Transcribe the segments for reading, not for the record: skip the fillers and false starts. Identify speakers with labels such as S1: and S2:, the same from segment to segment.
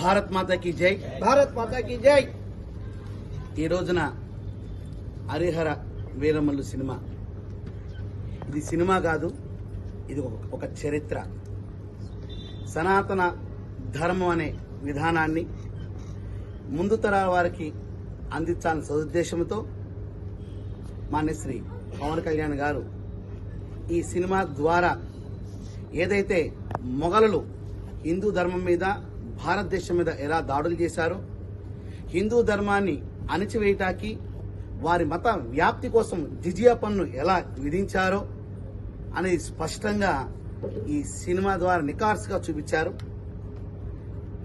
S1: భారత్ మాతాకి జై.
S2: భారత్ మాతాకి జై.
S1: ఈ రోజున హరిహర వీరమల్లు సినిమా, ఇది సినిమా కాదు, ఇది ఒక చరిత్ర. సనాతన ధర్మం అనే విధానాన్ని ముందు తరాల వారికి అందించాలని సదుద్దేశంతో మాన్యశ్రీ పవన్ కళ్యాణ్ గారు ఈ సినిమా ద్వారా ఏదైతే మొఘలులు హిందూ ధర్మం మీద, భారతదేశం మీద ఎలా దాడులు చేశారో, హిందూ ధర్మాన్ని అణిచివేయటానికి వారి మత వ్యాప్తి కోసం జిజియా పన్ను ఎలా విధించారో అనేది స్పష్టంగా ఈ సినిమా ద్వారా నికార్సుగా చూపించారు.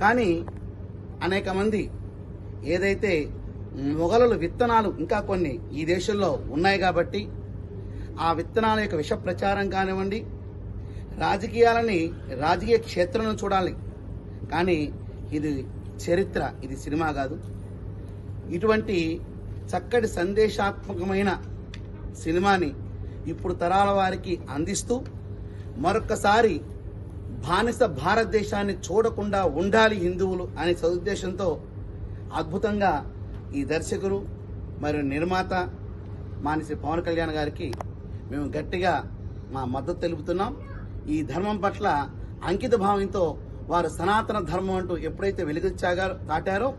S1: కానీ అనేక మంది ఏదైతే మొఘలుల విత్తనాలు ఇంకా కొన్ని ఈ దేశంలో ఉన్నాయి కాబట్టి ఆ విత్తనాల యొక్క విష ప్రచారం కానివ్వండి, రాజకీయాలని రాజకీయ క్షేత్రంలో చూడాలి, కానీ ఇది చరిత్ర, ఇది సినిమా కాదు. ఇటువంటి చక్కటి సందేశాత్మకమైన సినిమాని ఇప్పుడు తరాల వారికి అందిస్తూ మరొక్కసారి బానిస భారతదేశాన్ని చూడకుండా ఉండాలి హిందువులు అనే సదుద్దేశంతో అద్భుతంగా ఈ దర్శకులు మరియు నిర్మాత మాన్యశ్రీ పవన్ కళ్యాణ్ గారికి మేము గట్టిగా మా మద్దతు తెలుపుతున్నాం. ఈ ధర్మం పట్ల అంకిత భావంతో వారు సనాతన ధర్మం అంటూ ఎప్పుడైతే దాటారో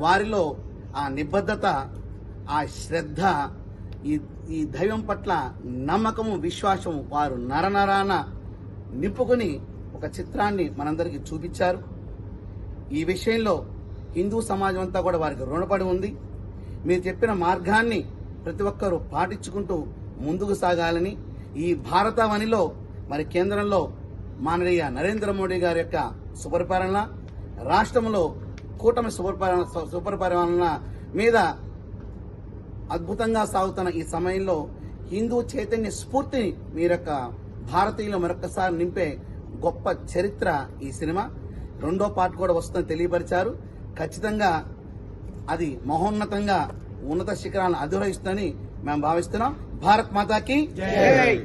S1: వారిలో ఆ నిబద్ధత, ఆ శ్రద్ధ, ఈ దైవం పట్ల నమ్మకము, విశ్వాసము వారు నరనరాన నింపుకుని ఒక చిత్రాన్ని మనందరికీ చూపించారు. ఈ విషయంలో హిందూ సమాజం అంతా కూడా వారికి రుణపడి ఉంది. మీరు చెప్పిన మార్గాన్ని ప్రతి ఒక్కరూ పాటించుకుంటూ ముందుకు సాగాలని, ఈ భారతావనిలో మరి కేంద్రంలో మాననీయ నరేంద్ర మోడీ గారి యొక్క సుపరిపాలన, రాష్ట్రంలో కూటమి సుపరిపాలన మీద అద్భుతంగా సాగుతున్న ఈ సమయంలో హిందూ చైతన్య స్ఫూర్తిని మీరొక్క భారతీయులు మరొకసారి నింపే గొప్ప చరిత్ర ఈ సినిమా. రెండో పార్ట్ కూడా వస్తుందని తెలియపరిచారు. ఖచ్చితంగా అది మహోన్నతంగా ఉన్నత శిఖరాలను అధిరోహిస్తుందని మేము భావిస్తున్నాం. భారత్ మాతాకి జై.